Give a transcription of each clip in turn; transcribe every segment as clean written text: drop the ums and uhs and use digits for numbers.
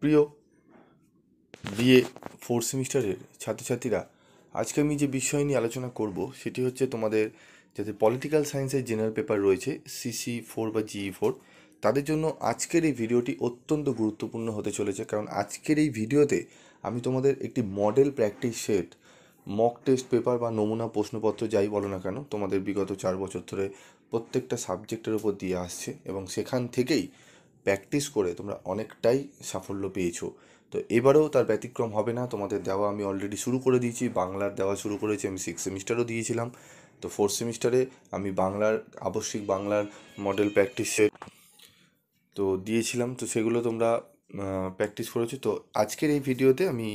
প্রিয় BA fourth সেমিস্টারের ছাত্রছাত্রীরা, আজকে আমি যে বিষয় নিয়ে আলোচনা করব সেটি হচ্ছে তোমাদের যাতে পলিটিক্যাল সায়েন্সের জেনারেল পেপার রয়েছে CC4 বা GE4, তাদের জন্য আজকের এই ভিডিওটি অত্যন্ত গুরুত্বপূর্ণ হতে চলেছে। কারণ আজকের এই ভিডিওতে আমি তোমাদের একটি model practice set, mock test paper বা নমুনা প্রশ্নপত্র যাই বলো না কেন, তোমাদের বিগত 4 বছর ধরে প্রত্যেকটা সাবজেক্টের উপর দিয়ে আসছে এবং সেখান থেকেই প্র্যাকটিস করে তোমরা অনেকটাই সাফল্য পেয়েছো। তো এবারেও তার ব্যতিক্রম হবে না। তোমাদের দেওয়া আমি অলরেডি শুরু করে দিয়েছি, বাংলার দেওয়া শুরু করেছি, আমি 6 সেমিস্টারও দিয়েছিলাম। তো 4 সেমিস্টারে আমি বাংলার আবশ্যিক বাংলার মডেল প্র্যাকটিস সেট তো দিয়েছিলাম, তো সেগুলো তোমরা প্র্যাকটিস করেছো। তো আজকের এই ভিডিওতে আমি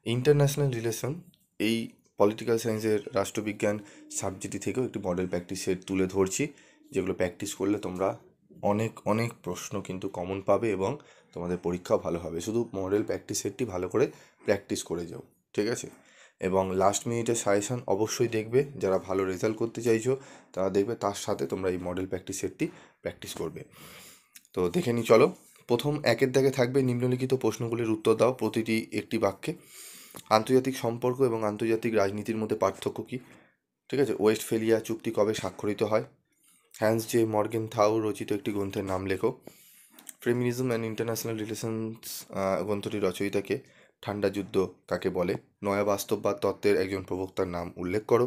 ইন্টারন্যাশনাল রিলেশন, এই পলিটিক্যাল সায়েন্সের রাষ্ট্রবিজ্ঞান সাবজেক্টটি থেকেও একটি মডেল প্র্যাকটিস সেট তুলে ধরছি, যেগুলো প্র্যাকটিস করলে তোমরা অনেক অনেক প্রশ্ন কিন্তু কমন পাবে এবং তোমাদের পরীক্ষাও ভালো হবে। শুধু মডেল প্র্যাকটিস সেটটি ভালো করে প্র্যাকটিস করে যাও, ঠিক আছে? এবং লাস্ট মিনিটের সাজেশন অবশ্যই দেখবে, যারা ভালো রেজাল্ট করতে চাইছো তারা দেখবে, তার সাথে তোমরা এই মডেল প্র্যাকটিস সেটটি প্র্যাকটিস করবে। তো দেখে নিই, চলো। প্রথম একের দাগে থাকবে নিম্নলিখিত প্রশ্নগুলির উত্তর দাও প্রতিটি একটি বাক্যে। আন্তর্জাতিক সম্পর্ক এবং আন্তর্জাতিক রাজনীতির মধ্যে পার্থক্য কী? ঠিক আছে। ওয়েস্টফেলিয়া চুক্তি কবে স্বাক্ষরিত হয়? হ্যান্স জে মর্গেনথাউ রচিত একটি গ্রন্থের নাম লেখো। ফেমিনিজম অ্যান্ড ইন্টারন্যাশনাল রিলেশনস গ্রন্থটির রচয়িতাকে। ঠান্ডা যুদ্ধ কাকে বলে? নয়া বাস্তববাদ তত্ত্বের একজন প্রবক্তার নাম উল্লেখ করো।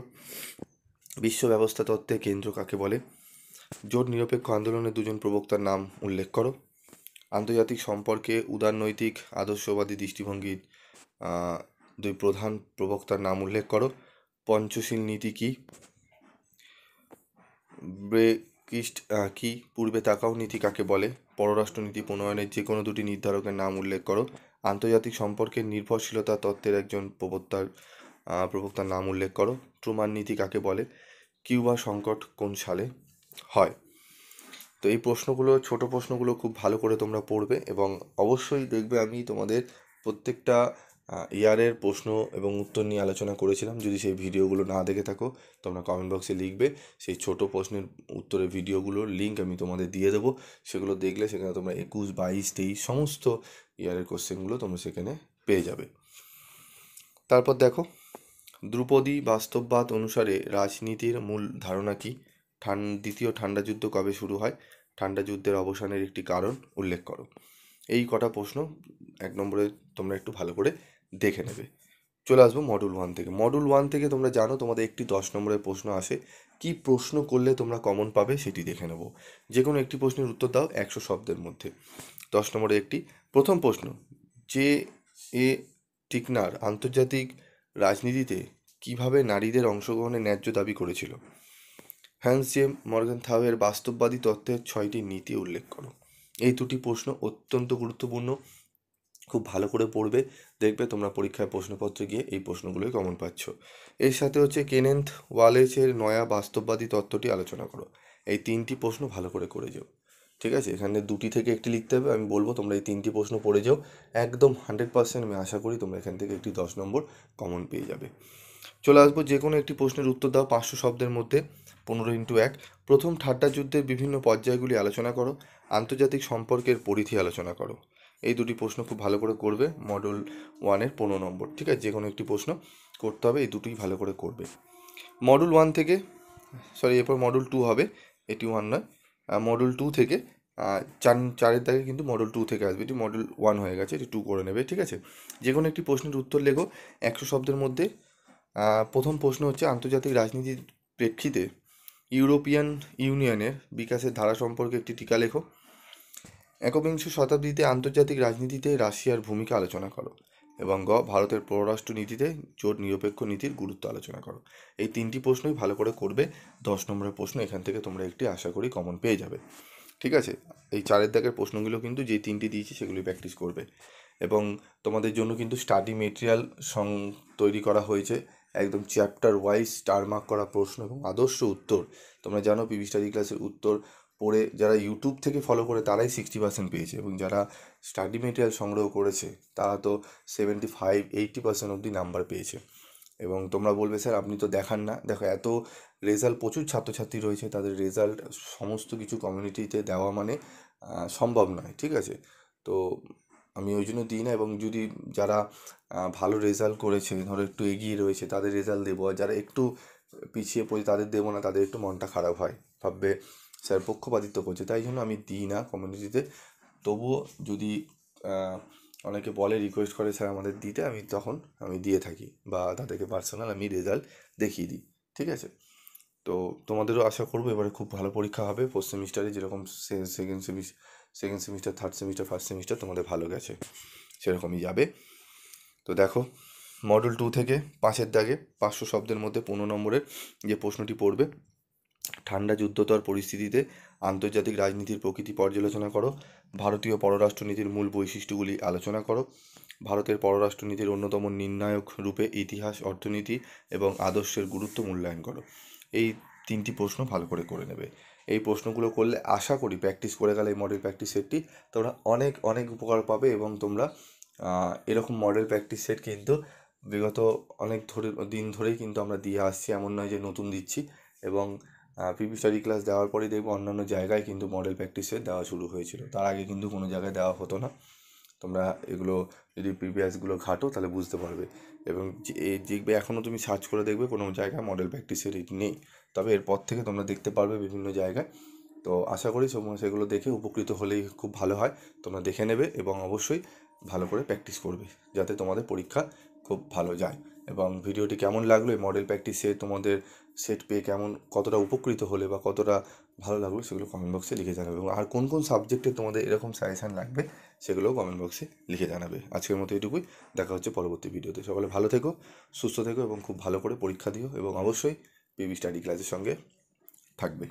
বিশ্ব ব্যবস্থা তত্ত্বের কেন্দ্র কাকে বলে? জোট নিরপেক্ষ আন্দোলনের দুজন প্রবক্তার নাম উল্লেখ করো। আন্তর্জাতিক সম্পর্কে উদারনৈতিক আদর্শবাদী দৃষ্টিভঙ্গির দুই প্রধান প্রবক্তার নাম উল্লেখ করো। পঞ্চশীল নীতি কী? ব্রেকিস্ট কি? পূর্বে তাকাও নীতি কাকে বলে? পররাষ্ট্রনীতি প্রণয়নের যে কোনো দুটি নির্ধারকের নাম উল্লেখ করো। আন্তর্জাতিক সম্পর্কের নির্ভরশীলতা তত্ত্বের একজন প্রবক্তার নাম উল্লেখ করো। ট্রুমান নীতি কাকে বলে? কিউবা সংকট কোন সালে হয়? তো এই প্রশ্নগুলো, ছোট প্রশ্নগুলো খুব ভালো করে তোমরা পড়বে এবং অবশ্যই দেখবে আমি তোমাদের প্রত্যেকটা ইয়ারের প্রশ্ন এবং উত্তর নিয়ে আলোচনা করেছিলাম। যদি সেই ভিডিওগুলো না দেখে থাকো, তোমরা কমেন্ট বক্সে লিখবে, সেই ছোট প্রশ্নের উত্তরের ভিডিওগুলোর লিঙ্ক আমি তোমাদের দিয়ে দেবো। সেগুলো দেখলে সেখানে তোমরা 21, 22, 23 সমস্ত ইয়ারের কোশ্চেনগুলো তোমরা সেখানে পেয়ে যাবে। তারপর দেখো, ধ্রুপদী বাস্তববাদ অনুসারে রাজনীতির মূল ধারণা কী? দ্বিতীয় ঠান্ডা যুদ্ধ কবে শুরু হয়? ঠান্ডা যুদ্ধের অবসানের একটি কারণ উল্লেখ করো। এই কটা প্রশ্ন 1 নম্বরে তোমরা একটু ভালো করে দেখে নেবে। চলে আসবো মডুল 1 থেকে। মডুল 1 থেকে তোমরা জানো তোমাদের একটি 10 নম্বরের প্রশ্ন আসে। কি প্রশ্ন করলে তোমরা কমন পাবে সেটি দেখে নেব। যে কোনো একটি প্রশ্নের উত্তর দাও 100 শব্দের মধ্যে। 10 নম্বরে একটি প্রথম প্রশ্ন, যে এ টিকনার আন্তর্জাতিক রাজনীতিতে কিভাবে নারীদের অংশগ্রহণের ন্যায্য দাবি করেছিল? হ্যান্স জে মর্গেনথাউয়ের বাস্তববাদী তত্ত্বের 6টি নীতি উল্লেখ করো। এই দুটি প্রশ্ন অত্যন্ত গুরুত্বপূর্ণ, খুব ভালো করে পড়বে, দেখবে তোমরা পরীক্ষায় প্রশ্নপত্রে গিয়ে এই প্রশ্নগুলোই কমন পাচ্ছ। এর সাথে হচ্ছে কেনেথ ওয়ালেসের নয়া বাস্তববাদী তত্ত্বটি আলোচনা করো। এই 3টি প্রশ্ন ভালো করে করে যাও, ঠিক আছে? এখানে 2টি থেকে একটি লিখতে হবে, আমি বলবো তোমরা এই 3টি প্রশ্ন পড়ে যাও। একদম 100% আমি আশা করি তোমরা এখান থেকে একটি 10 নম্বর কমন পেয়ে যাবে। চলে আসবো, যে কোনো একটি প্রশ্নের উত্তর দাও 500 শব্দের মধ্যে। 15x1। প্রথম ঠান্ডা যুদ্ধের বিভিন্ন পর্যায়গুলি আলোচনা করো। আন্তর্জাতিক সম্পর্কের পরিধি আলোচনা করো। এই দুটি প্রশ্ন খুব ভালো করে করবে মডেল 1-এর 15 নম্বর, ঠিক আছে? যে কোনো একটি প্রশ্ন করতে হবে, এই দুটোই ভালো করে করবে। মডেল 1 থেকে, এরপর মডেল 2 হবে, এটি 1 নয়। মডেল 2 থেকে চারের দাগে কিন্তু মডেল 2 থেকে আসবে, এটি মডেল 1 হয়ে গেছে, এটি 2 করে নেবে, ঠিক আছে? যে কোনো একটি প্রশ্নের উত্তর লেখো 100 শব্দের মধ্যে। প্রথম প্রশ্ন হচ্ছে, আন্তর্জাতিক রাজনীতির প্রেক্ষিতে ইউরোপিয়ান ইউনিয়নের বিকাশের ধারা সম্পর্কে একটি টিকা লেখো। একবিংশ শতাব্দীতে আন্তর্জাতিক রাজনীতিতে রাশিয়ার ভূমিকা আলোচনা করো। এবং ভারতের পররাষ্ট্র নীতিতে জোট নিরপেক্ষ নীতির গুরুত্ব আলোচনা করো। এই 3টি প্রশ্নই ভালো করে করবে। 10 নম্বরের প্রশ্ন এখান থেকে তোমরা একটি আশা করি কমন পেয়ে যাবে, ঠিক আছে? এই 4-এর দাগের প্রশ্নগুলো কিন্তু যে 3টি দিয়েছি সেগুলি প্র্যাকটিস করবে। এবং তোমাদের জন্য কিন্তু স্টাডি মেটেরিয়াল তৈরি করা হয়েছে, একদম চ্যাপ্টার ওয়াইজ স্টার মার্ক করা প্রশ্ন এবং আদর্শ উত্তর। তোমরা জানো পিভি স্টাডি ক্লাসের উত্তর পড়ে যারা ইউটিউব থেকে ফলো করে তারাই 60% পেয়েছে, এবং যারা স্টাডি মেটেরিয়াল সংগ্রহ করেছে তারা তো 75-80% অবধি নাম্বার পেয়েছে। এবং তোমরা বলবে, স্যার আপনি তো দেখান না। দেখো, এত রেজাল্ট, প্রচুর ছাত্রছাত্রী রয়েছে, তাদের রেজাল্ট সমস্ত কিছু কমিউনিটিতে দেওয়া মানে সম্ভব নয়, ঠিক আছে? তো আমি ওই জন্য দিই না। এবং যদি যারা ভালো রেজাল্ট করেছে, ধরো একটু এগিয়ে রয়েছে, তাদের রেজাল্ট দেবো, আর যারা একটু পিছিয়ে পড়ে তাদের দেবো না, তাদের একটু মনটা খারাপ হয়, ভাববে স্যার পক্ষপাতিত্ব করছে, তাই জন্য আমি দিই না কমিউনিটিতে। তবুও যদি অনেকে বলে, রিকোয়েস্ট করে স্যার আমাদের দিতে, তখন আমি দিয়ে থাকি, বা তাদেরকে পার্সোনাল আমি রেজাল্ট দেখিয়ে দিই। ঠিক আছে? তো তোমাদেরও আশা করবো এবারে খুব ভালো পরীক্ষা হবে। ফোর্থ সেমিস্টারে যেরকম second semester, third semester, first semester তোমাদের ভালো গেছে, সেরকমই যাবে। তো দেখো, মডেল 2 থেকে 5-এর দাগে 500 শব্দের মধ্যে 15 নম্বরের যে প্রশ্নটি পড়বে, ঠান্ডা যুদ্ধোত্তর পরিস্থিতিতে আন্তর্জাতিক রাজনীতির প্রকৃতি পর্যালোচনা করো। ভারতীয় পররাষ্ট্রনীতির মূল বৈশিষ্ট্যগুলি আলোচনা করো। ভারতের পররাষ্ট্রনীতির অন্যতম নির্ণায়ক রূপে ইতিহাস, অর্থনীতি এবং আদর্শের গুরুত্ব মূল্যায়ন করো। এই 3টি প্রশ্ন ভালো করে করে নেবে। এই প্রশ্নগুলো করলে আশা করি, প্র্যাকটিস করে গেলে এই মডেল প্র্যাকটিস সেটটি তোমরা অনেক অনেক উপকার পাবে। এবং তোমরা এরকম মডেল প্র্যাকটিস সেট কিন্তু বিগত অনেক দিন ধরেই কিন্তু আমরা দিয়ে আসছি, এমন নয় যে নতুন দিচ্ছি। এবং পিপি স্টাডি ক্লাস দেওয়ার পরেই দেখবো অন্যান্য জায়গায় কিন্তু মডেল প্র্যাকটিস সেট দেওয়া শুরু হয়েছিল, তার আগে কিন্তু কোনো জায়গায় দেওয়া হতো না। তোমরা এগুলো যদি প্রিভিয়াসগুলো ঘাটো তাহলে বুঝতে পারবে। এবং দেখবে এখনও তুমি সার্চ করে দেখবে কোনো জায়গায় মডেল প্র্যাকটিসের নেই, তবে এরপর থেকে তোমরা দেখতে পারবে বিভিন্ন জায়গায়। তো আশা করি সেগুলো দেখে উপকৃত হলেই খুব ভালো হয়। তোমরা দেখে নেবে এবং অবশ্যই ভালো করে প্র্যাকটিস করবে, যাতে তোমাদের পরীক্ষা খুব ভালো যায়। এবং ভিডিওটি কেমন লাগলো, এই মডেল প্র্যাকটিসে তোমাদের সেট পেয়ে কতটা উপকৃত হলে বা কতটা ভালো লাগলো, সেগুলো কমেন্ট বক্সে লিখে জানাবে। এবং আর কোন কোন সাবজেক্টে তোমাদের এরকম সাজেশান লাগবে, সেগুলোও কমেন্ট বক্সে লিখে জানাবে। আজকের মতো এটুকুই, দেখা হচ্ছে পরবর্তী ভিডিওতে। সকলে ভালো থেকো, সুস্থ থেকো এবং খুব ভালো করে পরীক্ষা দিও, এবং অবশ্যই পিবি স্টাডি ক্লাসের সঙ্গে থাকবে।